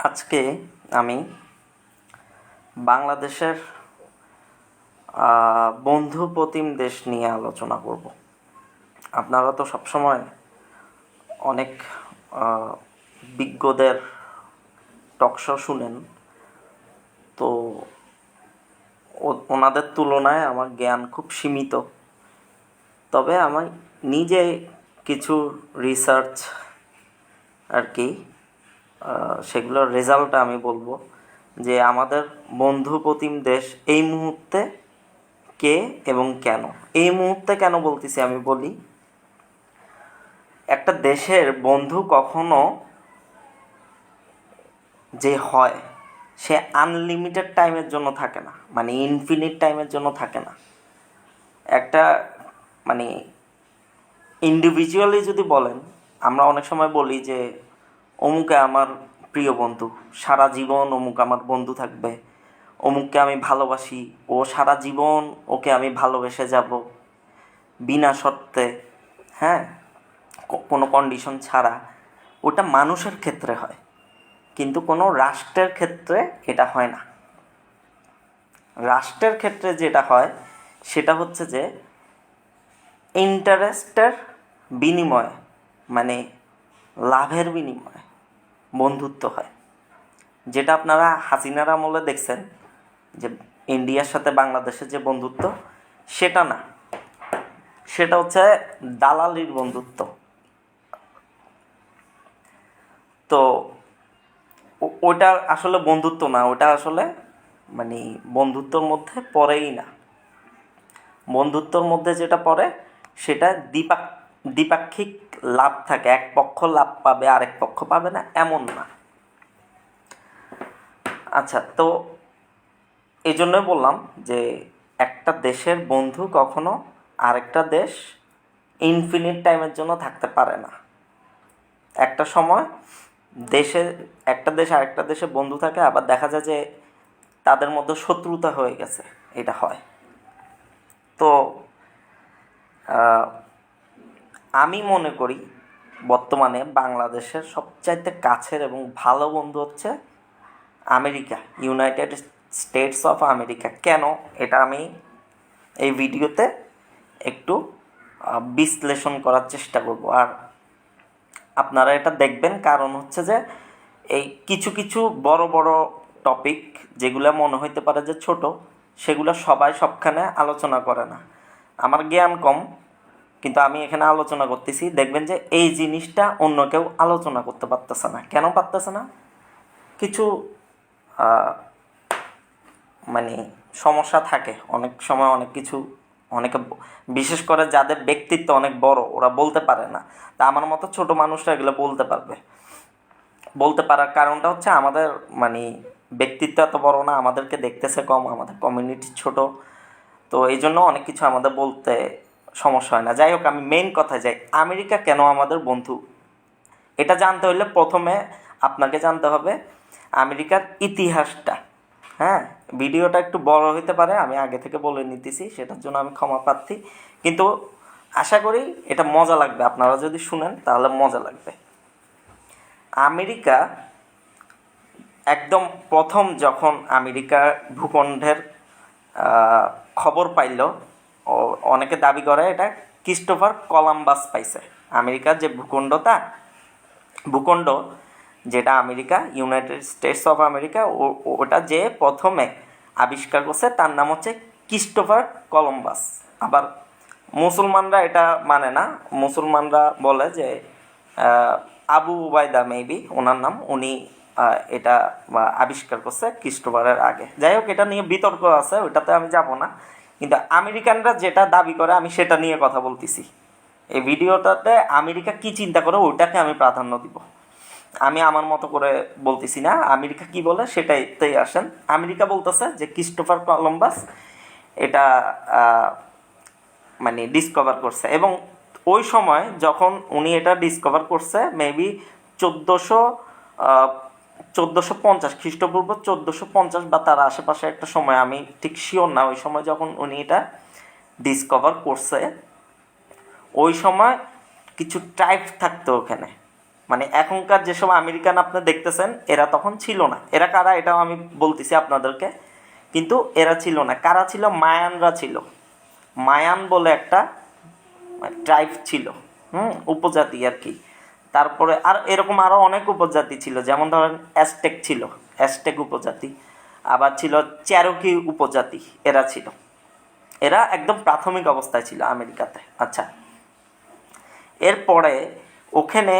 আজকে আমি বাংলাদেশের বন্ধু প্রতিম দেশ নিয়ে আলোচনা করব। আপনারা তো সবসময় অনেক বিজ্ঞদের টকশো শুনেন, তো ওনাদের তুলনায় আমার জ্ঞান খুব সীমিত। তবে আমি নিজে কিছু রিসার্চ আর কি, সেগুলোর রেজাল্ট আমি বলবো যে আমাদের বন্ধু প্রতিম দেশ এই মুহূর্তে কে এবং কেন। এই মুহূর্তে কেন বলতেছি আমি বলি, একটা দেশের বন্ধু কখনো যে হয় সে আনলিমিটেড টাইমের জন্য থাকে না, মানে ইনফিনিট টাইমের জন্য থাকে না। একটা মানে ইন্ডিভিজুয়ালি যদি বলেন, আমরা অনেক সময় বলি যে অমুকে আমার প্রিয় বন্ধু, সারা জীবন অমুক আমার বন্ধু থাকবে, অমুককে আমি ভালোবাসি, ও সারা জীবন ওকে আমি ভালোবেসে যাব বিনা শর্তে, হ্যাঁ, কোনো কন্ডিশন ছাড়া। ওটা মানুষের ক্ষেত্রে হয়, কিন্তু কোনো রাষ্ট্রের ক্ষেত্রে এটা হয় না। রাষ্ট্রের ক্ষেত্রে যেটা হয় সেটা হচ্ছে যে ইন্টারেস্টের বিনিময়ে, মানে লাভের বিনিময়ে বন্ধুত্ব হয়। যেটা আপনারা হাসিনার আমলে দেখছেন যে ইন্ডিয়ার সাথে বাংলাদেশের যে বন্ধুত্ব, সেটা না, সেটা হচ্ছে দালালির বন্ধুত্ব। তো ওটা আসলে বন্ধুত্ব না, ওটা আসলে মানে বন্ধুত্বর মধ্যে পড়েই না। বন্ধুত্বর মধ্যে যেটা পড়ে সেটা দ্বিপাক্ষিক লাভ থাকে, এক পক্ষ লাভ পাবে আরেক পক্ষ পাবে না, এমন না। আচ্ছা, তো এই জন্যই বললাম যে একটা দেশের বন্ধু কখনো আরেকটা দেশ ইনফিনিট টাইমের জন্য থাকতে পারে না। একটা সময় একটা দেশ আরেকটা দেশে বন্ধু থাকে, আবার দেখা যায় যে তাদের মধ্যে শত্রুতা হয়ে গেছে, এটা হয়। তো আমি মনে করি বর্তমানে বাংলাদেশের সবচাইতে কাছের এবং ভালো বন্ধু হচ্ছে America, United states of America. কেন, এটা আমি এই ভিডিওতে একটু বিশ্লেষণ করার চেষ্টা করব। আর আপনারা এটা দেখবেন, কারণ হচ্ছে যে এই কিছু কিছু বড় বড় টপিক যেগুলো মনে হইতে পারে যে ছোট, সেগুলো সবাই সবখানে আলোচনা করে না। আমার জ্ঞান কম, কিন্তু আমি এখানে আলোচনা করতেছি, দেখবেন যে এই জিনিসটা অন্য কেউ আলোচনা করতে পারতেছে না। কেন পারতেছে না? কিছু মানে সমস্যা থাকে অনেক সময়, অনেক কিছু, অনেকে বিশেষ করে যাদের ব্যক্তিত্ব অনেক বড় ওরা বলতে পারে না। তা আমার মতো ছোট মানুষরা এগুলো বলতে পারবে। বলতে পারার কারণটা হচ্ছে আমাদের মানে ব্যক্তিত্ব এত বড় না, আমাদেরকে দেখতেছে কম, আমাদের কমিউনিটি ছোট, তো এই জন্য অনেক কিছু আমাদের বলতে সমস্যা হয় না। যাই হোক, আমি মেইন কথায় যাই, আমেরিকা কেন আমাদের বন্ধু। এটা জানতে হলে প্রথমে আপনাকে জানতে হবে আমেরিকার ইতিহাসটা। হ্যাঁ, ভিডিওটা একটু বড় হতে পারে, আমি আগে থেকে বলে নিতেছি, সেটার জন্য আমি ক্ষমা প্রার্থী, কিন্তু আশা করি এটা মজা লাগবে। আপনারা যদি শুনেন তাহলে মজা লাগবে। আমেরিকা একদম প্রথম যখন আমেরিকার ভূখণ্ডের খবর পাইল, অনেকে দাবি করে এটা ক্রিস্টোফার কলাম্বাস পাইছে। আমেরিকার যে ভূখণ্ড যেটা America, United states of America, ওটা যে প্রথমে আবিষ্কার করছে তার নাম হচ্ছে ক্রিস্টোফার কলম্বাস। আবার মুসলমানরা এটা মানে না, মুসলমানরা বলে যে আবু উবাইদা মেবি ওনার নাম, উনি এটা আবিষ্কার করছে ক্রিস্টোফারের আগে। যাই হোক, এটা নিয়ে বিতর্ক আছে, ওটাতে আমি যাব না, কিন্তু আমেরিকানরা যেটা দাবি করে আমি সেটা নিয়ে কথা বলতেছি। এই ভিডিওটাতে আমেরিকা কি চিন্তা করে ওইটাকে আমি প্রাধান্য দিব। আমি আমার মতো করে বলতেছি না, আমেরিকা কি বলে সেটাইতেই আসেন। আমেরিকা বলতেছে যে ক্রিস্টোফার কলম্বাস এটা মানে ডিসকভার করছে, এবং ওই সময় যখন উনি এটা ডিসকভার করছে মেবি 1450 খ্রিস্টপূর্ব 1450 বা তার আশেপাশে একটা সময়, আমি ঠিক শিওর না। ওই সময় যখন উনি এটা ডিসকভার করছে, ওই সময় কিছু ট্রাইব থাকতো ওখানে, মানে এখনকার যেসব আমেরিকান আপনি দেখতেছেন এরা তখন ছিল না। এরা কারা এটাও আমি বলতেছি আপনাদেরকে, কিন্তু এরা ছিল না। কারা ছিল? মায়ানরা ছিল। মায়ান বলে একটা ট্রাইব ছিল, উপজাতি আর কি। তারপরে আর এরকম আরও অনেক উপজাতি ছিল, যেমন ধরেন অ্যাজটেক ছিল, অ্যাজটেক উপজাতি। আবার ছিল চেরোকি উপজাতি, এরা ছিল। এরা একদম প্রাথমিক অবস্থায় ছিল আমেরিকাতে। আচ্ছা, এরপরে ওখানে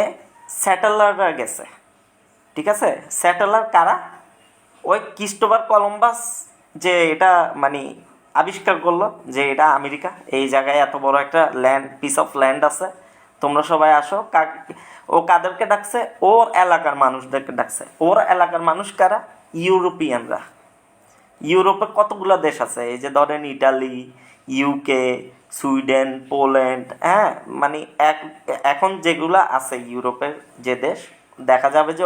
স্যাটেলাররা গেছে, ঠিক আছে? স্যাটেলার কারা? ওই ক্রিস্টোফার কলম্বাস যে এটা মানে আবিষ্কার করলো যে এটা আমেরিকা, এই জায়গায় এত বড় একটা ল্যান্ড, পিস অফ ল্যান্ড আছে, তোমরা সবাই আসো। ও কাদেরকে ডাকছে? ওর এলাকার মানুষদেরকে ডাকছে। ওর এলাকার মানুষ কারা? ইউরোপিয়ানরা। ইউরোপে কতগুলো দেশ আছে, এই যে ধরেন ইটালি, ইউকে, সুইডেন, পোল্যান্ড, হ্যাঁ, মানে এখন যেগুলো আছে ইউরোপের যে দেশ, দেখা যাবে যে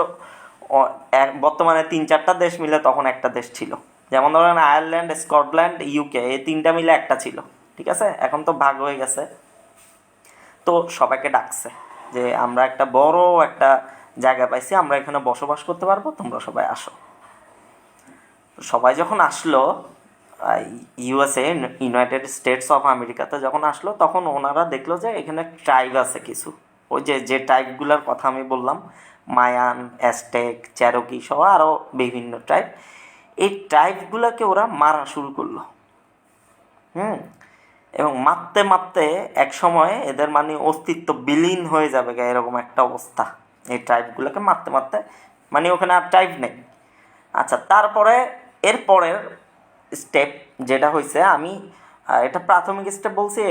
বর্তমানে 3-4টা দেশ মিলে তখন একটা দেশ ছিল। যেমন ধরেন আয়ারল্যান্ড, স্কটল্যান্ড, ইউকে, এই 3টা মিলে একটা ছিল, ঠিক আছে? এখন তো ভাগ হয়ে গেছে। তো সবাইকে ডাকছে যে আমরা একটা বড় একটা জায়গা পাইছি, আমরা এখানে বসবাস করতে পারবো, তোমরা সবাই আসো। সবাই যখন আসলো ইউএসএ, ইউনাইটেড স্টেটস অফ আমেরিকাতে যখন আসলো, তখন ওনারা দেখলো যে এখানে ট্রাইব আছে কিছু। ওই যে ট্রাইবগুলোর কথা আমি বললাম, মায়ান, অ্যাজটেক, চেরোকি সহ আরও বিভিন্ন ট্রাইব। এই ট্রাইবগুলোকে ওরা মারা শুরু করলো। এবং মারতে মারতে এক সময় এদের মানে অস্তিত্ব বিলীন হয়ে যাবে, এরকম একটা অবস্থা। এই ট্রাইবগুলোকে মারতে মারতে মানে ওখানে আর ট্রাইব নেই। আচ্ছা, তারপরে এরপরের স্টেপ যেটা হয়েছে, আমি এটা প্রাথমিক স্টেপ বলছি,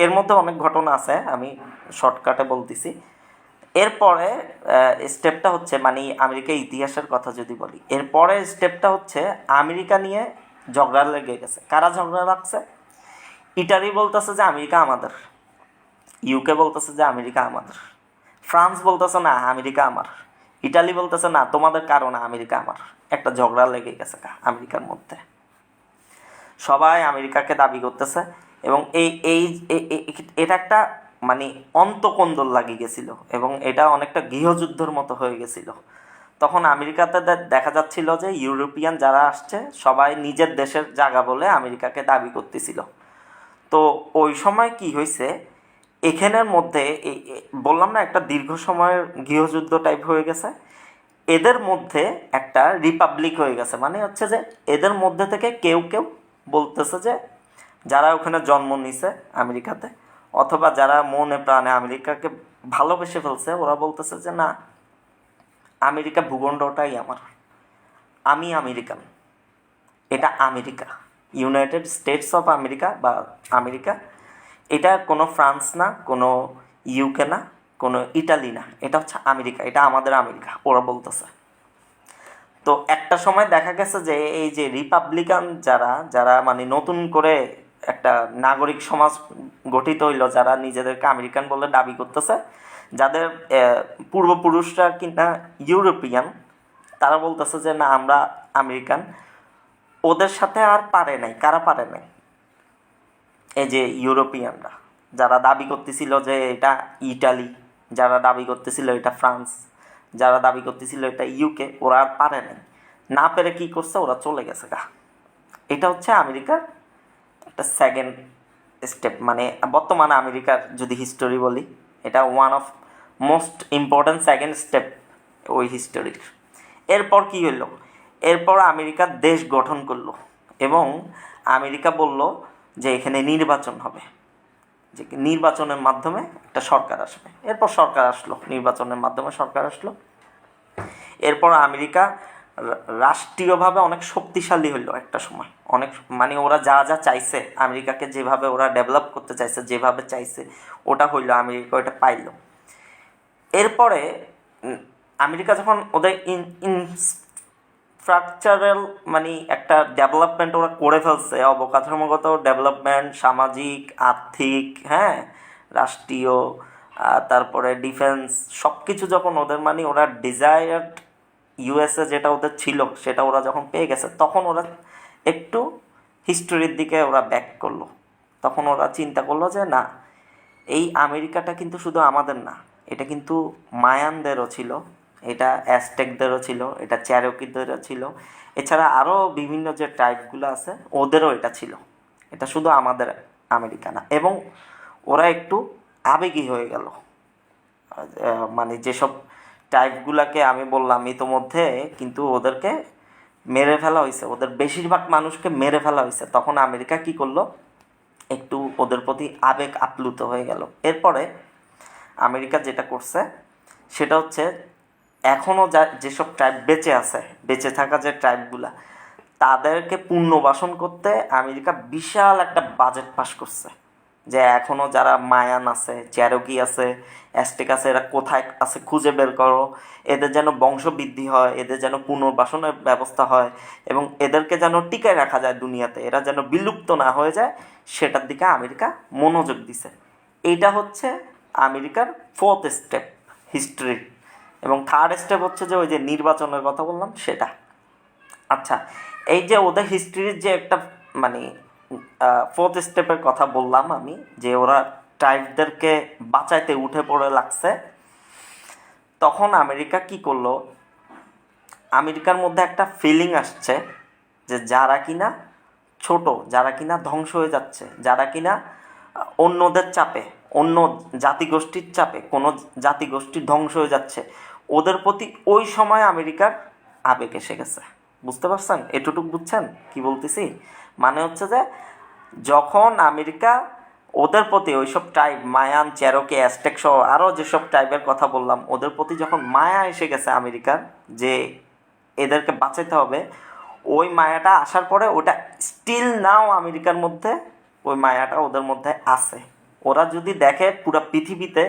এর মধ্যে অনেক ঘটনা আছে, আমি শর্টকাটে বলতেছি। এরপরে স্টেপটা হচ্ছে মানে আমেরিকা ইতিহাসের কথা যদি বলি, এরপরে স্টেপটা হচ্ছে আমেরিকা নিয়ে ঝগড়া লেগে গেছে। কারা ঝগড়া রাখছে? ইটালি বলতেছে যে আমেরিকা আমাদের, ইউকে বলতেছে যে আমেরিকা আমাদের, ফ্রান্স বলতেছে না আমেরিকা আমার, ইটালি বলতেছে না তোমাদের কারণে আমেরিকা আমার। একটা ঝগড়া লেগে গেছে আমেরিকার মধ্যে। সবাই আমেরিকাকে দাবি করতেছে এবং এটা একটা মানে অন্তকন্দল লাগিয়ে গেছিল এবং এটা অনেকটা গৃহযুদ্ধের মতো হয়ে গেছিল। তখন আমেরিকাতে দেখা যাচ্ছিল যে ইউরোপিয়ান যারা আসছে সবাই নিজের দেশের জায়গা বলে আমেরিকাকে দাবি করতেছিল। তো ওই সময় কি হয়েছে, এখানের মধ্যে বললাম না একটা দীর্ঘ সময়ের গৃহযুদ্ধ টাইপ হয়ে গেছে। এদের মধ্যে একটা রিপাবলিক হয়ে গেছে, মানে হচ্ছে যে এদের মধ্যে থেকে কেউ কেউ বলতেছে যে যারা ওখানে জন্ম নিছে আমেরিকাতে, অথবা যারা মনে প্রাণে আমেরিকাকে ভালোবেসে ফেলছে, ওরা বলতেছে যে না, আমেরিকা ভূখণ্ডটাই আমার, আমি আমেরিকান, এটা America, United states of America বা আমেরিকা। এটা কোনো ফ্রান্স না, কোনো ইউকে না, কোনো ইটালি না, এটা হচ্ছে আমেরিকা, এটা আমাদের আমেরিকা, ওরা বলতেছে। তো একটা সময় দেখা গেছে যে এই যে রিপাবলিকান যারা যারা মানে নতুন করে একটা নাগরিক সমাজ গঠিত হইলো, যারা নিজেদেরকে আমেরিকান বলে দাবি করতেছে, যাদের পূর্বপুরুষরা কিনা ইউরোপিয়ান, তারা বলতেছে যে না আমরা আমেরিকান। ওদের সাথে আর পারে নাই। কারা পারে নাই? এই যে ইউরোপিয়ানরা, যারা দাবি করতেছিল যে এটা ইটালি, যারা দাবি করতেছিল এটা ফ্রান্স, যারা দাবি করতেছিল এটা ইউকে, ওরা আর পারে নাই। না পেরে কি করছে, ওরা চলে গেছে গা। এটা হচ্ছে আমেরিকার একটা সেকেন্ড স্টেপ, মানে বর্তমানে আমেরিকার যদি হিস্টোরি বলি, এটা one of most important second step ওই হিস্টোরির। এরপর কি হলো? এরপর আমেরিকা দেশ গঠন করলো এবং আমেরিকা বলল যে এখানে নির্বাচন হবে, যে নির্বাচনের মাধ্যমে একটা সরকার আসবে। এরপর সরকার আসলো, নির্বাচনের মাধ্যমে সরকার আসলো। এরপর আমেরিকা রাষ্ট্রীয়ভাবে অনেক শক্তিশালী হলো একটা সময়। অনেক মানে ওরা যা যা চাইছে, আমেরিকাকে যেভাবে ওরা ডেভেলপ করতে চাইছে, যেভাবে চাইছে ওটা হইলো, আমেরিকা ওটা পাইল। এরপরে আমেরিকা যখন ওদের ইনফ্রাস্ট্রাকচারাল মানে একটা ডেভেলপমেন্ট ওরা করে ফেলছে, অবকাঠামোগত ডেভেলপমেন্ট, সামাজিক, আর্থিক, হ্যাঁ, রাষ্ট্রীয়, তারপরে ডিফেন্স, সব কিছু যখন ওদের মানে ওরা ডিজায়ার্ড ইউএসএ যেটা ওদের ছিল সেটা ওরা যখন পেয়ে গেছে, তখন ওরা একটু হিস্টোরির দিকে ওরা ব্যাক করলো। তখন ওরা চিন্তা করলো যে না, এই আমেরিকাটা কিন্তু শুধু আমাদের না, এটা কিন্তু মায়ানদেরও ছিল, এটা অ্যাজটেকদেরও ছিল, এটা চ্যারোকিদেরও ছিল, এছাড়া আরও বিভিন্ন যে ট্রাইবগুলো আছে ওদেরও এটা ছিল। এটা শুধু আমাদের আমেরিকা না। এবং ওরা একটু আবেগী হয়ে গেল। মানে যেসব ট্রাইবগুলোকে আমি বললাম ইতোমধ্যে, কিন্তু ওদেরকে মেরে ফেলা হয়েছে, ওদের বেশিরভাগ মানুষকে মেরে ফেলা হয়েছে। তখন আমেরিকা কি করলো, একটু ওদের প্রতি আবেগ আপ্লুত হয়ে গেল। এরপরে আমেরিকা যেটা করছে সেটা হচ্ছে, এখনও যেসব ট্রাইব বেঁচে আছে, বেঁচে থাকা যে ট্রাইবগুলা, তাদেরকে পুনর্বাসন করতে আমেরিকা বিশাল একটা বাজেট পাস করছে। যে এখনও যারা মায়ান আছে, চ্যারোকি আছে, অ্যাজটেক আছে, এরা কোথায় আছে খুঁজে বের করো, এদের যেন বংশবৃদ্ধি হয়, এদের যেন পুনর্বাসনের ব্যবস্থা হয়, এবং এদেরকে যেন টিকায় রাখা যায় দুনিয়াতে, এরা যেন বিলুপ্ত না হয়ে যায়, সেটার দিকে আমেরিকা মনোযোগ দিছে। এইটা হচ্ছে আমেরিকার 4th স্টেপ হিস্ট্রির। এবং 3rd স্টেপ হচ্ছে যে ওই যে নির্বাচনের কথা বললাম সেটা। আচ্ছা, এই যে ওদের হিস্ট্রির যে একটা মানে 4th স্টেপের কথা বললাম আমি, যে ওরা ট্রাইবদেরকে বাঁচাইতে উঠে পড়ে লাগছে, তখন আমেরিকা কি করলো, আমেরিকার মধ্যে একটা ফিলিং আসছে যে যারা কিনা ছোট, যারা কিনা ধ্বংস হয়ে যাচ্ছে, যারা কিনা অন্যদের চাপে, অন্য জাতিগোষ্ঠীর চাপে কোনো জাতিগোষ্ঠী ধ্বংস হয়ে যাচ্ছে, ওদের প্রতি ওই সময় আমেরিকার আবেগ এসে গেছে। বুঝতে পারছেন? এটুটুক বুঝছেন কি বলতেছি? মানে হচ্ছে যে যখন আমেরিকা ওদের প্রতি, ওইসব ট্রাইব মায়ান, চ্যারোকি, অ্যাজটেক সহ আরও যেসব ট্রাইবের কথা বললাম, ওদের প্রতি যখন মায়া এসে গেছে আমেরিকার, যে এদেরকে বাঁচাতে হবে, ওই মায়াটা আসার পরে ওটা স্টিল নাও আমেরিকার মধ্যে ওই মায়াটা ওদের মধ্যে আছে। ওরা যদি দেখে পুরো পৃথিবীতে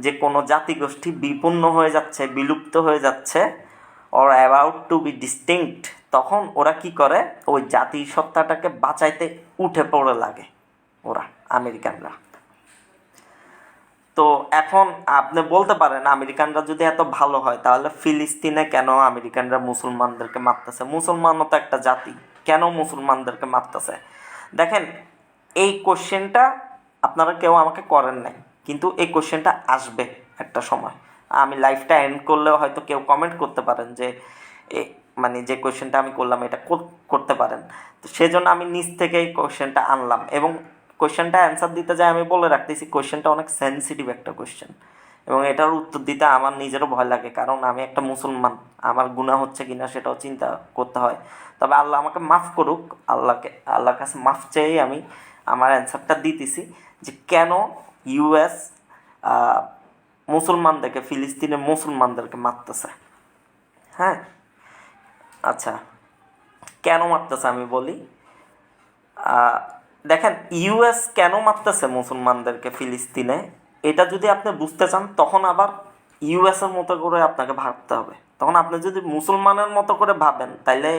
যে কোনো জাতিগোষ্ঠী বিপন্ন হয়ে যাচ্ছে, বিলুপ্ত হয়ে যাচ্ছে, or about to be distinct, তখন ওরা কি করে, ওই জাতি সত্তাটাকে বাঁচাইতে উঠে পড়ে লাগে ওরা, আমেরিকানরা। তো এখন আপনি বলতে পারেন আমেরিকানরা যদি এত ভালো হয়, তাহলে ফিলিস্তিনে কেন আমেরিকানরা মুসলমানদেরকে মারতেছে? মুসলমানও তো একটা জাতি, কেন মুসলমানদেরকে মারতেছে? দেখেন, এই কোশ্চেনটা আপনারা কেউ আমাকে করেন নাই, কিন্তু এই কোশ্চেনটা আসবে একটা সময়। আমি লাইফটা এন্ড করলেও হয়তো কেউ কমেন্ট করতে পারেন যে মানে যে কোশ্চেনটা আমি করলাম এটা করতে পারেন। তো সেজন্য আমি নিজ থেকে এই কোশ্চেনটা আনলাম, এবং কোশ্চেনটা অ্যান্সার দিতে যাই আমি বলে রাখতেছি কোশ্চেনটা অনেক সেন্সিটিভ একটা কোশ্চেন, এবং এটার উত্তর দিতে আমার নিজেরও ভয় লাগে, কারণ আমি একটা মুসলমান, আমার গুনাহ হচ্ছে কিনা সেটাও চিন্তা করতে হয়। তবে আল্লাহ আমাকে মাফ করুক, আল্লাহর কাছে মাফ চেয়েই আমি আমার অ্যান্সারটা দিতেছি, যে কেন ইউএস মুসলমানদেরকে, ফিলিস্তিনের মুসলমানদেরকে মারতেছে। হ্যাঁ, আচ্ছা, কেন মারতেছে আমি বলি। দেখেন, ইউএস কেন মারতেছে মুসলমানদেরকে ফিলিস্তিনে, এটা যদি আপনি বুঝতে চান, তখন আবার ইউএসের মতো করে আপনাকে ভাবতে হবে। তখন আপনি যদি মুসলমানের মতো করে ভাবেন, তাইলে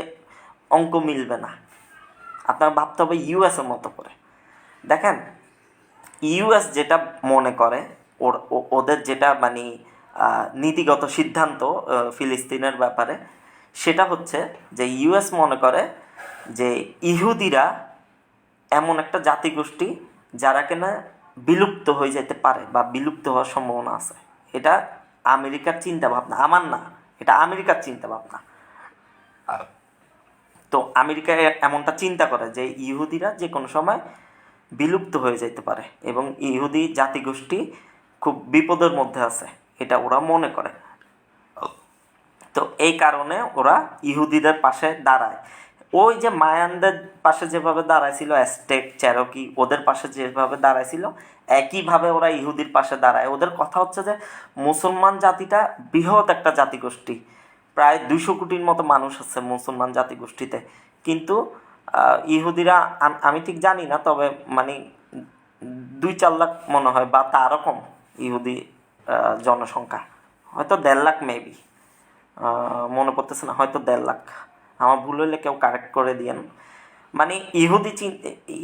অঙ্ক মিলবে না। আপনার ভাবতে হবে ইউএসের মতো করে। দেখেন, ইউএস যেটা মনে করে, ওদের যেটা মানে নীতিগত সিদ্ধান্ত ফিলিস্তিনের ব্যাপারে, সেটা হচ্ছে যে ইউএস মনে করে যে ইহুদিরা এমন একটা জাতিগোষ্ঠী যারা কিনা বিলুপ্ত হয়ে যেতে পারে বা বিলুপ্ত হওয়ার সম্ভাবনা আছে। এটা আমেরিকার চিন্তা ভাবনা, আমার না, এটা আমেরিকার চিন্তা ভাবনা। তো আমেরিকা এমনটা চিন্তা করে যে ইহুদিরা যে কোনো সময় বিলুপ্ত হয়ে যেতে পারে, এবং ইহুদি জাতিগোষ্ঠী খুব বিপদের মধ্যে আছে, এটা ওরা মনে করে। তো এই কারণে ওরা ইহুদিদের পাশে দাঁড়ায়। ওই যে মায়ানদের পাশে যেভাবে দাঁড়াইছিল অ্যাজটেক, চ্যারোকি, ওদের পাশে যেভাবে দাঁড়াইছিল, একইভাবে ওরা ইহুদির পাশে দাঁড়ায়। ওদের কথা হচ্ছে যে মুসলমান জাতিটা বৃহৎ একটা জাতিগোষ্ঠী, প্রায় 200 কোটির মতো মানুষ আছে মুসলমান জাতিগোষ্ঠীতে, কিন্তু ইহুদিরা আমি ঠিক জানি না, তবে মানে 2-4 লাখ মনে হয়, বা তারও কম ইহুদি জনসংখ্যা, হয়তো 1.5 লাখ মেবি, মনে পড়তেছে না, হয়তো 1.5 লাখ। আমার ভুল হইলে কেউ কারেক্ট করে দিয়েন। মানে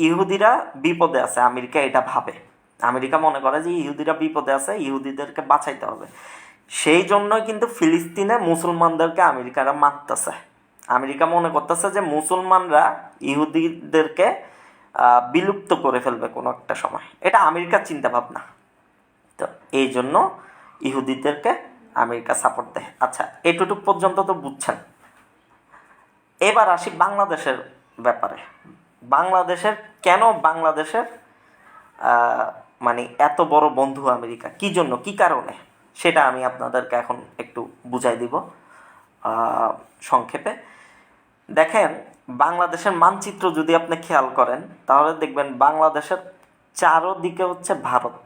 ইহুদিরা বিপদে আছে, আমেরিকা এটা ভাবে। আমেরিকা মনে করে যে ইহুদিরা বিপদে আছে, ইহুদিদেরকে বাঁচাইতে হবে। সেই জন্যই কিন্তু ফিলিস্তিনে মুসলমানদেরকে আমেরিকারা মারতেছে। আমেরিকা মনে করতেছে যে মুসলমানরা ইহুদিদেরকে বিলুপ্ত করে ফেলবে কোনো একটা সময়। এটা আমেরিকার চিন্তা ভাবনা। তো এই জন্য ইহুদিদেরকে আমেরিকা সাপোর্ট দেয়। আচ্ছা, এটুকু পর্যন্ত তো বুঝছেন। এবার আসি বাংলাদেশের ব্যাপারে। বাংলাদেশের মানে এত বড় বন্ধু আমেরিকা কী জন্য, কী কারণে, সেটা আমি আপনাদেরকে এখন একটু বুঝাই দিব সংক্ষেপে। দেখেন, বাংলাদেশের মানচিত্র যদি আপনি খেয়াল করেন তাহলে দেখবেন বাংলাদেশের চারোদিকে হচ্ছে ভারত,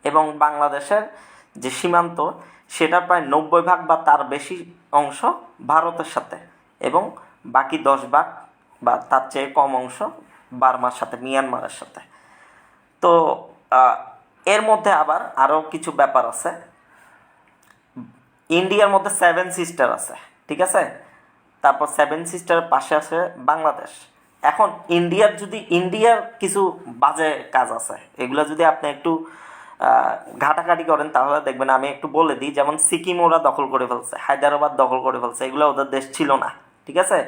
এবং বাংলাদেশের যে সীমান্ত সেটা প্রায় 90 ভাগ বা তার বেশি অংশ ভারতের সাথে, এবং বাকি 10 ভাগ বা তার চেয়ে কম অংশ বার্মার সাথে, মিয়ানমারের সাথে। তো এর মধ্যে আবার আরও কিছু ব্যাপার আছে। ইন্ডিয়ার মধ্যে 7 সিস্টার আছে, ঠিক আছে? তারপর 7 সিস্টারের পাশে আছে বাংলাদেশ। এখন ইন্ডিয়ার কিছু বাজে কাজ আছে, এগুলো যদি আপনি একটু ঘাটাঘাটি করেন তাহলে দেখবেন। আমি একটু বলে দিই, যেমন সিকিম ওরা দখল করে ফেলছে, হায়দ্রাবাদ দখল করে ফেলছে, এগুলো ওদের দেশ ছিল না, ঠিক আছে?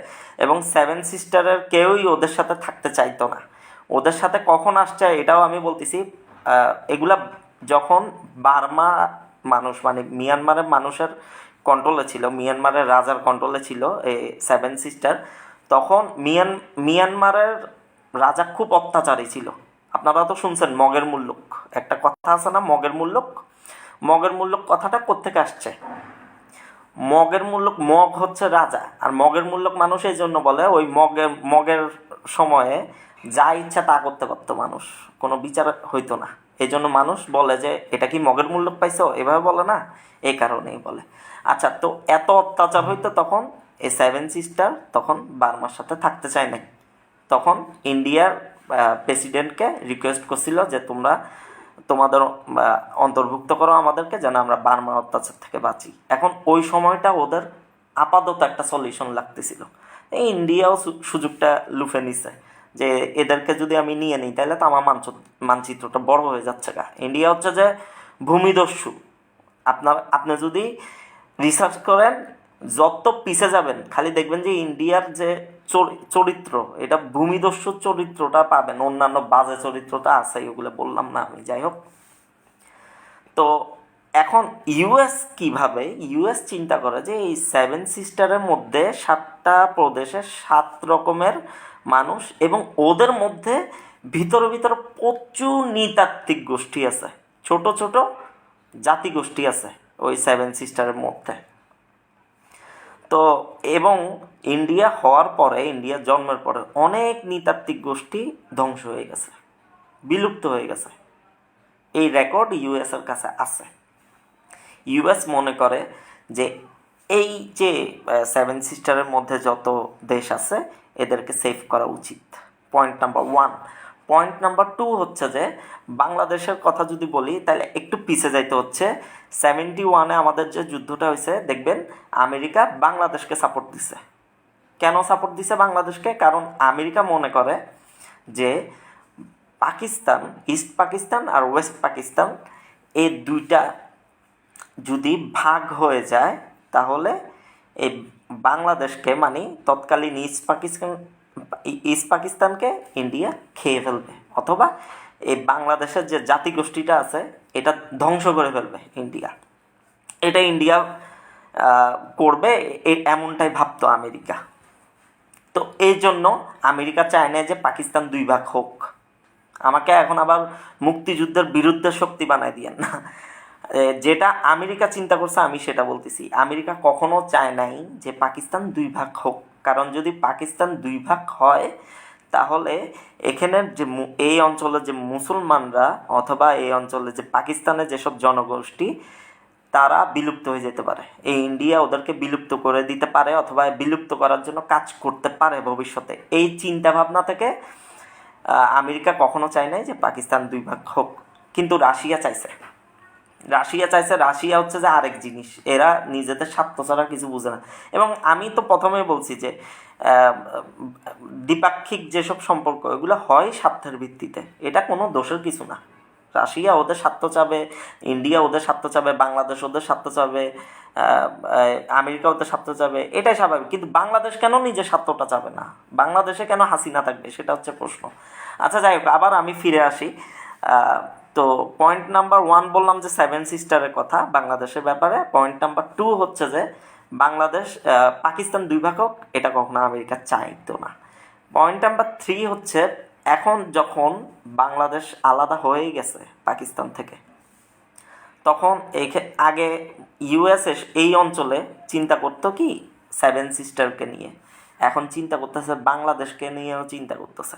এবং 7 সিস্টারের কেউই ওদের সাথে থাকতে চাইতো না। ওদের সাথে কখন আসছে এটাও আমি বলতেছি। এগুলা যখন বার্মা মানুষ মানে মিয়ানমারের মানুষের কন্ট্রোলে ছিল, মিয়ানমারের রাজার কন্ট্রোলে ছিল এই 7 সিস্টার, তখন মিয়ানমারের রাজা খুব অত্যাচারী ছিল। আপনারা তো শুনছেন মগের মুল্লুক, একটা কথা আছে না, মগের মুল্লুক? মগের মুল্লুক কথাটা কোত্থেকে আসছে? মগের মুল্লুক, মগ হচ্ছে রাজা, আর মগের মুল্লুক মানুষ এই জন্য বলে ওই মগের সময়ে যা ইচ্ছা তা করতে পারতো মানুষ, কোনো বিচার হইতো না। এই জন্য মানুষ বলে যে এটা কি মগের মুল্লুক পাইছো, এভাবে বলে না, এই কারণেই বলে। আচ্ছা, তো এত অত্যাচার হইতো তখন এই 7 সিস্টার তখন বার্মার সাথে থাকতে চায় নাই। তখন ইন্ডিয়ার প্রেসিডেন্টকে রিকোয়েস্ট করছিল যে তোমরা তোমাদের অন্তর্ভুক্ত করো আমাদেরকে, যেন আমরা বার্মার অত্যাচার থেকে বাঁচি। এখন ওই সময়টা ওদের আপাতত একটা সলিউশন লাগতেছিল। এই ইন্ডিয়াও সুযোগটা লুফে নিছে যে এদেরকে যদি আমি নিয়ে নিই তাহলে তো আমার মানচিত্রটা বড় হয়ে যাচ্ছে গা। ইন্ডিয়া হচ্ছে যে ভূমিদস্যু। আপনি যদি রিসার্চ করেন, যত পিছে যাবেন খালি দেখবেন যে ইন্ডিয়ার যে চরিত্র, এটা ভূমিদস্যু চরিত্রটা পাবেন, অন্যান্য বাজে চরিত্রটা আছে, ওগুলো বললাম না আমি। যাই হোক, তো এখন ইউএস চিন্তা করে যে এই 7 সিস্টারের মধ্যে 7টা প্রদেশে 7 রকমের মানুষ, এবং ওদের মধ্যে ভিতরে প্রচুর নৃতাত্ত্বিক গোষ্ঠী আছে, ছোট ছোট জাতি গোষ্ঠী আছে ওই 7 সিস্টারের মধ্যে। তো এবং ইন্ডিয়া জন্মের পরে অনেক নৃতাত্ত্বিক গোষ্ঠী ধ্বংস হয়ে গেছে, বিলুপ্ত হয়ে গেছে। এই রেকর্ড ইউএসের কাছে আছে। ইউএস মনে করে যে এই যে 7 সিস্টারের মধ্যে যত দেশ আছে এদেরকে সেভ করা উচিত। Point number 1। পয়েন্ট নাম্বার 2 হচ্ছে যে বাংলাদেশের কথা যদি বলি তাহলে একটু পিছে যাইতে হচ্ছে। 71-এ আমাদের যে যুদ্ধটা হয়েছে, দেখবেন আমেরিকা বাংলাদেশকে সাপোর্ট দিছে। কেন সাপোর্ট দিছে বাংলাদেশকে? কারণ আমেরিকা মনে করে যে পাকিস্তান, ইস্ট পাকিস্তান আর ওয়েস্ট পাকিস্তান, এই দুইটা যদি ভাগ হয়ে যায় তাহলে এই বাংলাদেশকে মানে তৎকালীন ইস্ট পাকিস্তানকে ইন্ডিয়া খেয়ে ফেলবে, অথবা এই বাংলাদেশের যে জাতিগোষ্ঠীটা আছে এটা ধ্বংস করে ফেলবে ইন্ডিয়া। এটা ইন্ডিয়া করবে, এমনটাই ভাবতো আমেরিকা। তো এই জন্য আমেরিকা চায় না যে পাকিস্তান 2 ভাগ হোক। আমাকে এখন আবার মুক্তিযুদ্ধের বিরুদ্ধে শক্তি বানায় দিয়েন না। যেটা আমেরিকা চিন্তা করছে আমি সেটা বলতেছি। আমেরিকা কখনো চায় নাই যে পাকিস্তান 2 ভাগ হোক, কারণ যদি পাকিস্তান 2 ভাগ হয় তাহলে এখানের যে এই অঞ্চলের যে মুসলমানরা অথবা এই অঞ্চলে যে পাকিস্তানের যেসব জনগোষ্ঠী তারা বিলুপ্ত হয়ে যেতে পারে। এই ইন্ডিয়া ওদেরকে বিলুপ্ত করে দিতে পারে অথবা বিলুপ্ত করার জন্য কাজ করতে পারে ভবিষ্যতে। এই চিন্তা ভাবনা থেকে আমেরিকা কখনো চায় নাই যে পাকিস্তান 2 ভাগ হোক। কিন্তু রাশিয়া চাইছে। রাশিয়া হচ্ছে যে আরেক জিনিস, এরা নিজেদের স্বার্থ ছাড়া কিছু বুঝে না। এবং আমি তো প্রথমেই বলছি যে দ্বিপাক্ষিক যেসব সম্পর্ক এগুলো হয় স্বার্থের ভিত্তিতে, এটা কোনো দোষের কিছু না। রাশিয়া ওদের স্বার্থ চাবে, ইন্ডিয়া ওদের স্বার্থ চাবে, বাংলাদেশ ওদের স্বার্থ চাবে, আমেরিকা ওদের স্বার্থ চাবে, এটাই স্বাভাবিক। কিন্তু বাংলাদেশ কেন নিজের স্বার্থটা চাবে না? বাংলাদেশে কেন হাসিনা থাকবে, সেটা হচ্ছে প্রশ্ন। আচ্ছা, যাই হোক, আবার আমি ফিরে আসি। তো পয়েন্ট নাম্বার 1 বললাম যে 7 সিস্টারের কথা বাংলাদেশের ব্যাপারে। পয়েন্ট নাম্বার 2 হচ্ছে যে বাংলাদেশ পাকিস্তান 2 ভাগ হোক, এটা কখনো আমেরিকা চাইতো না। পয়েন্ট নাম্বার 3 হচ্ছে এখন যখন বাংলাদেশ আলাদা হয়ে গেছে পাকিস্তান থেকে, তখন আগে ইউএসএ এই অঞ্চলে চিন্তা করতো কি 7 সিস্টারকে নিয়ে, এখন চিন্তা করতেছে বাংলাদেশকে নিয়েও চিন্তা করতেছে।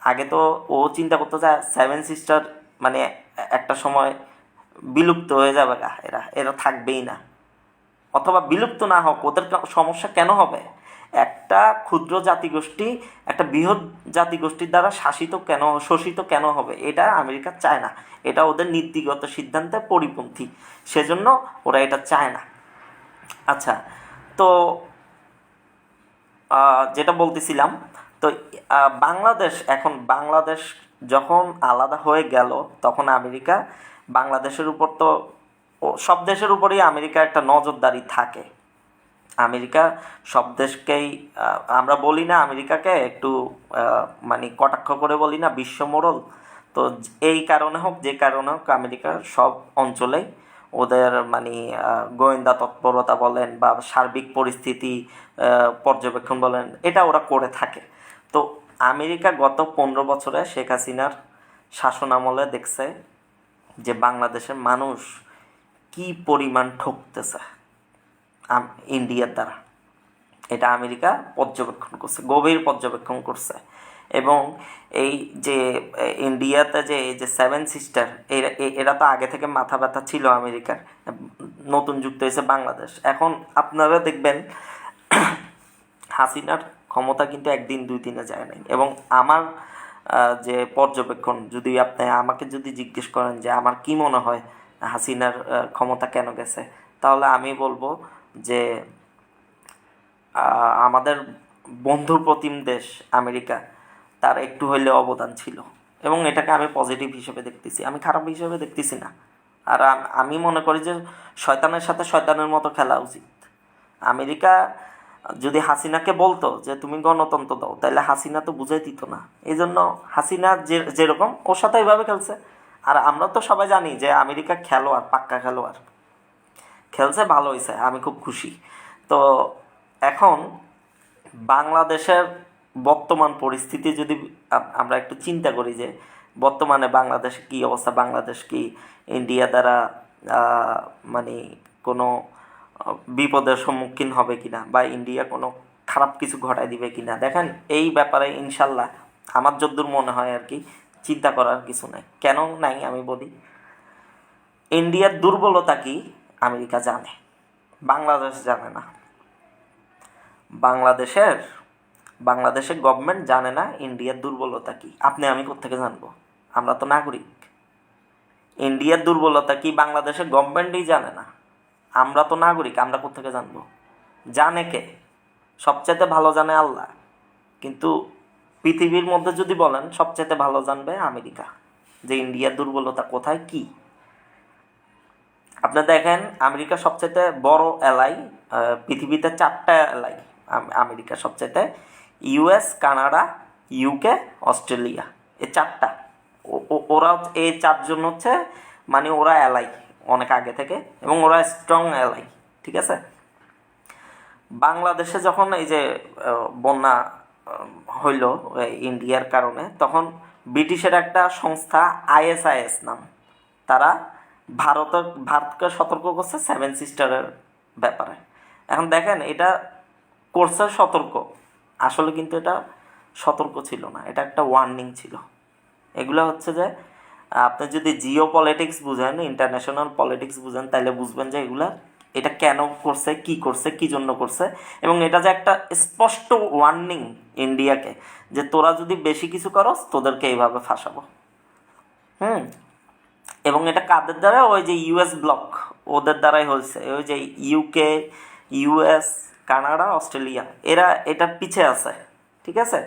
আগে তো ও চিন্তা করতেছে 7 সিস্টার মানে একটা সময় বিলুপ্ত হয়ে যাবে, এরা থাকবেই না, অথবা বিলুপ্ত না হোক, ওদের সমস্যা কেন হবে? একটা ক্ষুদ্র জাতিগোষ্ঠী একটা বৃহৎ জাতিগোষ্ঠীর দ্বারা শোষিত কেন হবে? এটা আমেরিকা চায় না, এটা ওদের নীতিগত সিদ্ধান্তের পরিপন্থী, সেজন্য ওরা এটা চায় না। আচ্ছা, তো যেটা বলতেছিলাম, তো বাংলাদেশ যখন আলাদা হয়ে গেল, তখন আমেরিকা বাংলাদেশের উপর তো সব দেশের উপরেই আমেরিকা একটা নজরদারি থাকে। আমেরিকা সব দেশকেই আমরা বলি না আমেরিকাকে একটু মানে কটাক্ষ করে বলি না বিশ্ব মোড়ল। তো এই কারণে হোক যে কারণে হোক আমেরিকার সব অঞ্চলেই ওদের মানে গোয়েন্দা তৎপরতা বলেন বা সার্বিক পরিস্থিতি পর্যবেক্ষণ বলেন, এটা ওরা করে থাকে। তো আমেরিকা গত 15 বছরে শেখ হাসিনার শাসনামলে দেখছে যে বাংলাদেশের মানুষ কি পরিমাণ ঠকতেছে ইন্ডিয়ার দ্বারা। এটা আমেরিকা পর্যবেক্ষণ করছে, গভীর পর্যবেক্ষণ করছে। এবং এই যে ইন্ডিয়াতে যে এই যে 7 সিস্টার, এরা তো আগে থেকে মাথা ব্যথা ছিল আমেরিকার, নতুন যুক্ত হয়েছে বাংলাদেশ। এখন আপনারা দেখবেন হাসিনার ক্ষমতা কিন্তু একদিন 2 দিনে যায় নাই। এবং আমার যে পর্যবেক্ষণ, যদি আপনি আমাকে যদি জিজ্ঞেস করেন যে আমার কি মনে হয় হাসিনার ক্ষমতা কেন গেছে, তাহলে আমি বলবো যে আমাদের বন্ধু প্রতিম দেশ আমেরিকা, তার একটু হইলেও অবদান ছিল। এবং এটাকে আমি পজিটিভ হিসেবে দেখতেছি, আমি খারাপ হিসেবে দেখতেছি না। আর আমি মনে করি যে শয়তানের সাথে শয়তানের মতো খেলা উচিত। আমেরিকা যদি হাসিনাকে বলতো যে তুমি গণতন্ত্র দাও, তাহলে হাসিনা তো বুঝাই দিত না। এই জন্য হাসিনা যেরকম ওর সাথে এইভাবে খেলছে। আর আমরা তো সবাই জানি যে আমেরিকা খেলোয়াড়, পাক্কা খেলোয়াড়, খেলছে, ভালো হয়েছে, আমি খুব খুশি। তো এখন বাংলাদেশের বর্তমান পরিস্থিতি যদি আমরা একটু চিন্তা করি যে বর্তমানে বাংলাদেশে কী অবস্থা, বাংলাদেশ কি ইন্ডিয়া দ্বারা মানে কোনো বিপদের সম্মুখীন হবে কিনা, বা ইন্ডিয়া কোনো খারাপ কিছু ঘটায় দিবে কিনা, দেখেন এই ব্যাপারে ইনশাল্লাহ আমার যদ্দূর মনে হয় আর কি চিন্তা করার কিছু নাই। কেন নাই আমি বলি, ইন্ডিয়ার দুর্বলতা কি আমেরিকা জানে, বাংলাদেশ জানে না। বাংলাদেশের গভর্নমেন্ট জানে না ইন্ডিয়ার দুর্বলতা কি। আপনি আমি কোত্থেকে জানবো? আমরা তো নাগরিক। ইন্ডিয়ার দুর্বলতা কি বাংলাদেশের গভর্নমেন্টই জানে না, আমরা তো নাগরিক, আমরা কোত্থেকে জানবো? জানে কে? সবচেয়ে ভালো জানে আল্লাহ। কিন্তু পৃথিবীর মধ্যে যদি বলেন সবচেয়ে ভালো জানবে আমেরিকা যে ইন্ডিয়ার দুর্বলতা কোথায় কি। আপনি দেখেন আমেরিকার সবচেয়ে বড় এলাই, পৃথিবীতে 4টা এলাই আমেরিকা সবচেয়ে, ইউএস, কানাডা, ইউকে, অস্ট্রেলিয়া, এই 4টা। ওরা এই 4জন হচ্ছে মানে ওরা এলাই অনেক আগে থেকে, এবং ওরা স্ট্রং এলাই, ঠিক আছে। বাংলাদেশে যখন এই যে বন্যা হইল ইন্ডিয়ার কারণে, ব্রিটিশের একটা সংস্থা আইএসআইএস নাম, তারা ভারতকে সতর্ক করছে 7 সিস্টারের ব্যাপারে। এখন দেখেন এটা করছে সতর্ক, আসলে কিন্তু এটা সতর্ক ছিল না, এটা একটা ওয়ার্নিং ছিল। এগুলো হচ্ছে যে আপনি যদি জিও পলিটিক্স বুঝেন, ইন্টারন্যাশনাল পলিটিক্স বুঝেন, তাহলে বুঝবেন যে এটা কেন করছে, কি জন্য করছে। এবং এটা যে একটা স্পষ্ট ওয়ার্নিং ইন্ডিয়াকে যে তোরা যদি বেশি কিছু করস তোদেরকে এইভাবে ফাঁসাবো। এবং এটা কাদের দ্বারা? ওই যে ইউএস ব্লক, ওদের দ্বারাই হয়েছে। ওই যে ইউকে, ইউএস, কানাডা, অস্ট্রেলিয়া, এরা এটার পিছে আছে, ঠিক আছে।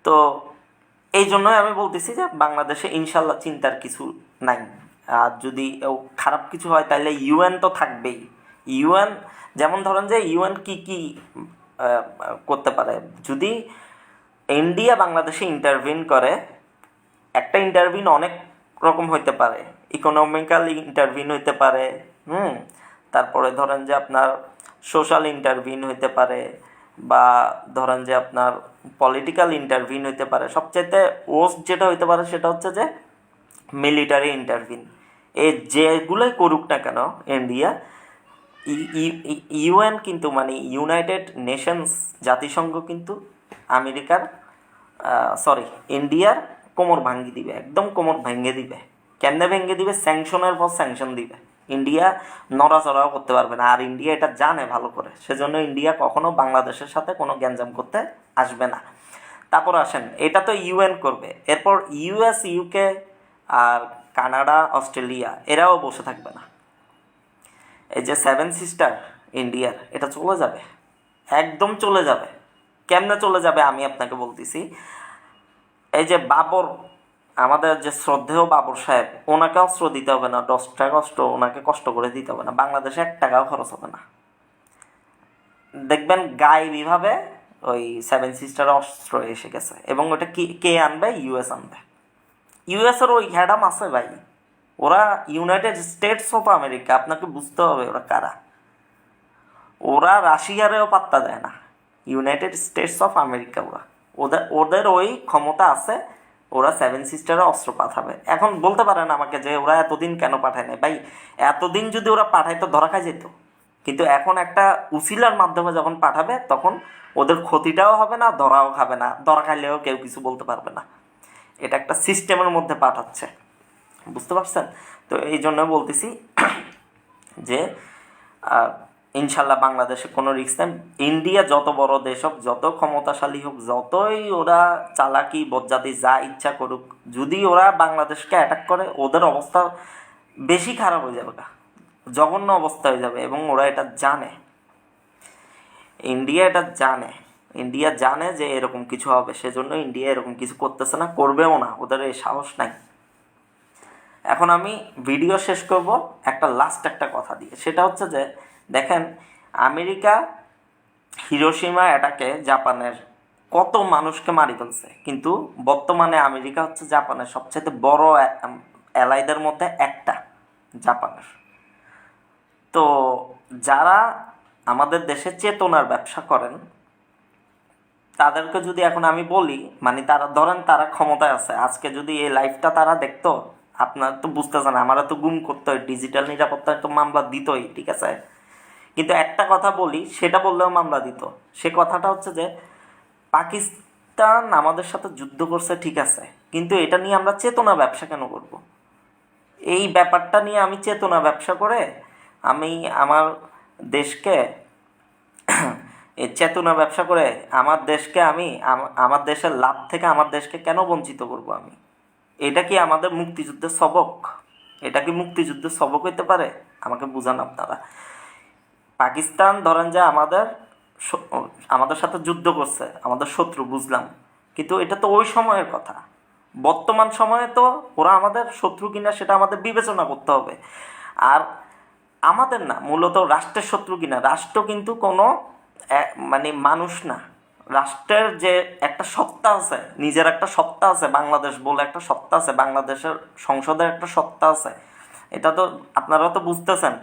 তো এই জন্যই আমি বলতেছি যে বাংলাদেশে ইনশাল্লাহ চিন্তার কিছু নাই। আর যদি খারাপ কিছু হয় তাহলে ইউএন তো থাকবেই। ইউএন যেমন ধরেন যে ইউএন কি করতে পারে, যদি ইন্ডিয়া বাংলাদেশে ইন্টারভিন করে একটা ইন্টারভিউ অনেক রকম হইতে পারে, ইকোনমিক্যাল ইন্টারভিউ হইতে পারে, তারপরে ধরেন যে আপনার সোশ্যাল ইন্টারভিউ হইতে পারে, বা ধরেন যে আপনার পলিটিক্যাল ইন্টারভিউ হইতে পারে। সবচাইতে ওস্ট যেটা হইতে পারে সেটা হচ্ছে যে মিলিটারি ইন্টারভিউ। এই যেগুলোই করুক না কেন ইন্ডিয়া, ইউএন কিন্তু মানে ইউনাইটেড নেশনস, জাতিসংঘ কিন্তু আমেরিকার ইন্ডিয়ার কোমর ভাঙ্গি দিবে, একদম কোমর ভেঙে দিবে। কেমনে ভেঙে দিবে? স্যাংশনের পর স্যাংশন দিবে। ইন্ডিয়া নড়াচড়াও করতে পারবে না, আর ইন্ডিয়া এটা জানে ভালো করে। সেজন্য ইন্ডিয়া কখনো বাংলাদেশের সাথে কোনো গ্যাঞ্জাম করতে আসবে না। তারপর আসেন, এটা তো ইউএন করবে, এরপর ইউএস, ইউকে আর কানাডা, অস্ট্রেলিয়া এরাও বসে থাকবে না। এই যে 7 সিস্টার ইন্ডিয়ার, এটা চলে যাবে, একদম চলে যাবে। কেমনে চলে যাবে আমি আপনাকে বলতেছি। এই যে বাবর, আমাদের যে শ্রদ্ধেয় বাবর সাহেব, ওনাকে অস্ত্র দিতে হবে না, 10 টাকা অস্ত্র ওনাকে কষ্ট করে দিতে হবে না, বাংলাদেশে 1 টাকাও খরচ হবে না। দেখবেন গায়েবীভাবে ওই 7 সিস্টার অস্ত্র এসে গেছে, এবং ওটা কে আনবে? ইউএস আনবে। ইউএসের ওই হ্যাডাম আছে ভাই, ওরা ইউনাইটেড স্টেটস অফ আমেরিকা, আপনাকে বুঝতে হবে ওরা কারা। ওরা রাশিয়ারেও পাত্তা দেয় না, ইউনাইটেড স্টেটস অফ আমেরিকা। ওদের ওই ক্ষমতা আছে, ওরা 7 সিস্টারে অস্ত্র পাঠাবে। এখন বলতে পারেন আমাকে যে ওরা এতদিন কেন পাঠায় নাই? ভাই, এতদিন যদি ওরা পাঠাইতো ধরা খাই যেত, কিন্তু এখন একটা উসিলার মাধ্যমে যখন পাঠাবে তখন ওদের ক্ষতিটাও হবে না, ধরাও খাবে না, ধরা খাইলেও কেউ কিছু বলতে পারবে না। এটা একটা সিস্টেমের মধ্যে পাঠাচ্ছে, বুঝতে পারছেন? তো এই জন্য বলতেছি যে ইনশাল্লাহ বাংলাদেশে কোনো রিস্ক নেই। ইন্ডিয়া যত বড় দেশ হোক, যত ক্ষমতাশালী হোক, যতই ওরা চালাকি বজ্জাতি যা ইচ্ছা করুক, যদি ওরা বাংলাদেশকে অ্যাটাক করে, ওদের অবস্থা বেশি খারাপ হয়ে যাবে, জঘন্য অবস্থা হয়ে যাবে। এবং ওরা এটা জানে, ইন্ডিয়া এটা জানে, ইন্ডিয়া জানে যে এরকম কিছু হবে। সেজন্য ইন্ডিয়া এরকম কিছু করতেছে না, করবেও না, ওদের এই সাহস নাই। এখন আমি ভিডিও শেষ করব লাস্ট একটা কথা দিয়ে, সেটা হচ্ছে যে দেখেন, আমেরিকা হিরোশিমা অ্যাটাকে জাপানের কত মানুষকে মারি ফেলছে, কিন্তু বর্তমানে আমেরিকা হচ্ছে জাপানের সবচেয়ে বড় অ্যালাইদের মধ্যে একটা, জাপানের। তো যারা আমাদের দেশে চেতনার ব্যবসা করেন, তাদেরকে যদি এখন আমি বলি, মানে তারা ধরেন তারা ক্ষমতায় আছে, আজকে যদি এই লাইফটা তারা দেখতো, আপনার তো বুঝতেছেন, আমারা তো গুম করতে হয়, ডিজিটাল নিরাপত্তায় তো মামলা দিতই, ঠিক আছে। কিন্তু একটা কথা বলি, সেটা বললেও মামলা দিত। সে কথাটা হচ্ছে যে পাকিস্তান আমাদের সাথে যুদ্ধ করছে, ঠিক আছে, কিন্তু এটা নিয়ে আমরা চেতনা ব্যবসা কেন করব? এই ব্যাপারটা নিয়ে আমি চেতনা ব্যবসা করে আমি আমার দেশকে এই চেতনা ব্যবসা করে আমার দেশকে আমি আমার দেশের লাভ থেকে আমার দেশকে কেন বঞ্চিত করব আমি? এটা কি আমাদের মুক্তিযুদ্ধের সবক? এটা কি মুক্তিযুদ্ধের সবক হইতে পারে? আমাকে বুঝান আপনারা। পাকিস্তান ধরেন যে আমাদের সাথে যুদ্ধ করছে, আমাদের শত্রু, বুঝলাম, কিন্তু এটা তো ওই সময়ের কথা। বর্তমান সময়ে তো ওরা আমাদের শত্রু কিনা সেটা আমাদের বিবেচনা করতে হবে। আর আমাদের না, মূলত রাষ্ট্রের শত্রু কিনা। রাষ্ট্র কিন্তু কোনো মানে মানুষ না, রাষ্ট্রের যে একটা সত্তা আছে, নিজের একটা সত্তা আছে, বাংলাদেশ বলে একটা সত্তা আছে, বাংলাদেশের সংসদের একটা সত্তা আছে, এটা তো আপনারা তো বুঝতেছেন।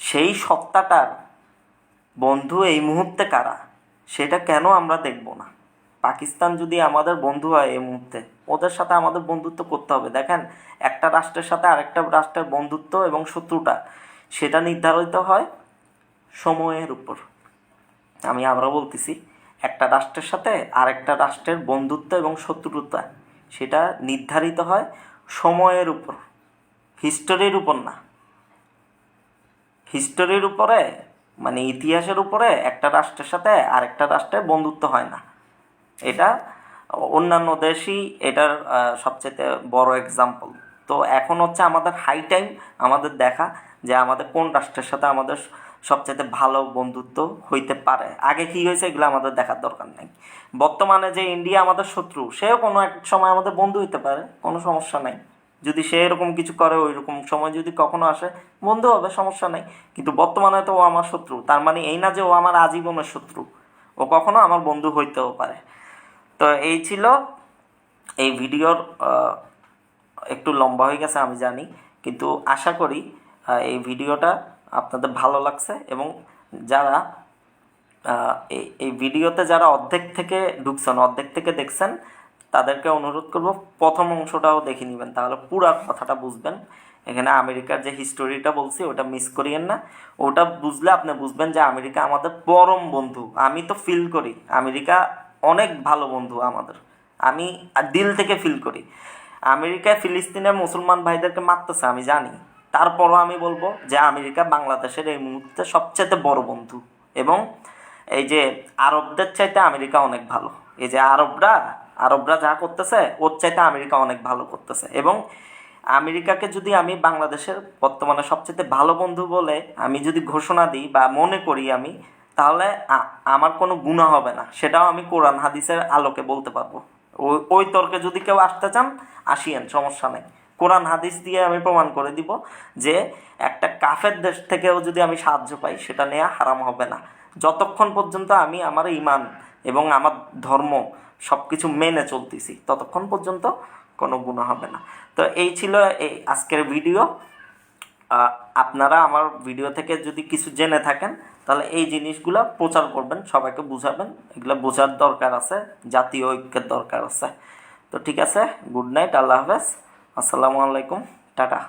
সেই সত্তাটার বন্ধু এই মুহূর্তে কারা, সেটা কেন আমরা দেখব না? পাকিস্তান যদি আমাদের বন্ধু হয় এই মুহূর্তে, ওদের সাথে আমাদের বন্ধুত্ব করতে হবে। দেখেন, একটা রাষ্ট্রের সাথে আরেকটা রাষ্ট্রের বন্ধুত্ব এবং শত্রুতা, সেটা নির্ধারিত হয় সময়ের উপর। আমি আবারও বলতেছি, একটা রাষ্ট্রের সাথে আরেকটা রাষ্ট্রের বন্ধুত্ব এবং শত্রুতা, সেটা নির্ধারিত হয় সময়ের উপর, হিস্টোরির উপর না। হিস্টোরির উপরে, মানে ইতিহাসের উপরে একটা রাষ্ট্রের সাথে আরেকটা রাষ্ট্রের বন্ধুত্ব হয় না। এটা অন্যান্য দেশই এটার সবচেয়ে বড় এক্সাম্পল। তো এখন হচ্ছে আমাদের হাই টাইম আমাদের দেখা যে আমাদের কোন রাষ্ট্রের সাথে আমাদের সবচেয়ে ভালো বন্ধুত্ব হইতে পারে। আগে কী হয়েছে এগুলো আমাদের দেখার দরকার নেই। বর্তমানে যে ইন্ডিয়া আমাদের শত্রু, সেও কোনো এক সময় আমাদের বন্ধু হইতে পারে, কোনো সমস্যা নেই। যদি সে এরকম কিছু করে, ওই রকম সময় যদি কখনো আসে, বন্ধু হবে, সমস্যা নেই। কিন্তু বর্তমানে তো ও আমার শত্রু, তার মানে এই না যে ও আমার আজীবনের শত্রু, ও কখনো আমার বন্ধু হইতেও পারে। তো এই ছিল এই ভিডিওর একটু লম্বা হয়ে গেছে আমি জানি, কিন্তু আশা করি এই ভিডিওটা আপনাদের ভালো লাগছে। এবং যারা এই ভিডিওতে যারা অর্ধেক থেকে ঢুকছেন, অর্ধেক থেকে দেখছেন, তাদেরকে অনুরোধ করব প্রথম অংশটাও দেখে নেবেন, তাহলে পুরা কথাটা বুঝবেন। এখানে আমেরিকার যে হিস্টোরিটা বলছি ওটা মিস করিয়েন না। ওটা বুঝলে আপনি বুঝবেন যে আমেরিকা আমাদের পরম বন্ধু। আমি তো ফিল করি আমেরিকা অনেক ভালো বন্ধু আমাদের। আমি দিল থেকে ফিল করি। আমেরিকায় ফিলিস্তিনের মুসলমান ভাইদেরকে মারতেছে আমি জানি, তারপরও আমি বলবো যে আমেরিকা বাংলাদেশের এই মুহূর্তে সবচেয়ে বড় বন্ধু। এবং এই যে আরবদের চাইতে আমেরিকা অনেক ভালো। এই যে আরবরা যা করতেছে ওর চাইতে আমেরিকা অনেক ভালো করতেছে। এবং আমেরিকাকে যদি আমি বাংলাদেশের বর্তমানে সবচেয়ে ভালো বন্ধু বলে আমি যদি ঘোষণা দিই বা মনে করি আমি, তাহলে আমার কোনো গুনাহ হবে না। সেটাও আমি কোরআন হাদিসের আলোকে বলতে পারবো। ওই তর্কে যদি কেউ আসতে চান আসিয়েন, সমস্যা নেই। কোরআন হাদিস দিয়ে আমি প্রমাণ করে দিব যে একটা কাফের দেশ থেকেও যদি আমি সাহায্য পাই সেটা নেওয়া হারাম হবে না, যতক্ষণ পর্যন্ত আমি আমার ইমান এবং আমার ধর্ম সব কিছু মেনে চলতেছি, ততক্ষণ পর্যন্ত কোনো গুনাহ হবে না। তো এই ছিল এই আজকের ভিডিও। আপনারা আমার ভিডিও থেকে যদি কিছু জেনে থাকেন তাহলে এই জিনিসগুলো প্রচার করবেন, সবাইকে বুঝাবেন। এগুলো বোঝার দরকার আছে, জাতীয় ঐক্যের দরকার আছে। তো ঠিক আছে, গুড নাইট, আল্লাহ হাফেজ, আসসালামু আলাইকুম, টাটা।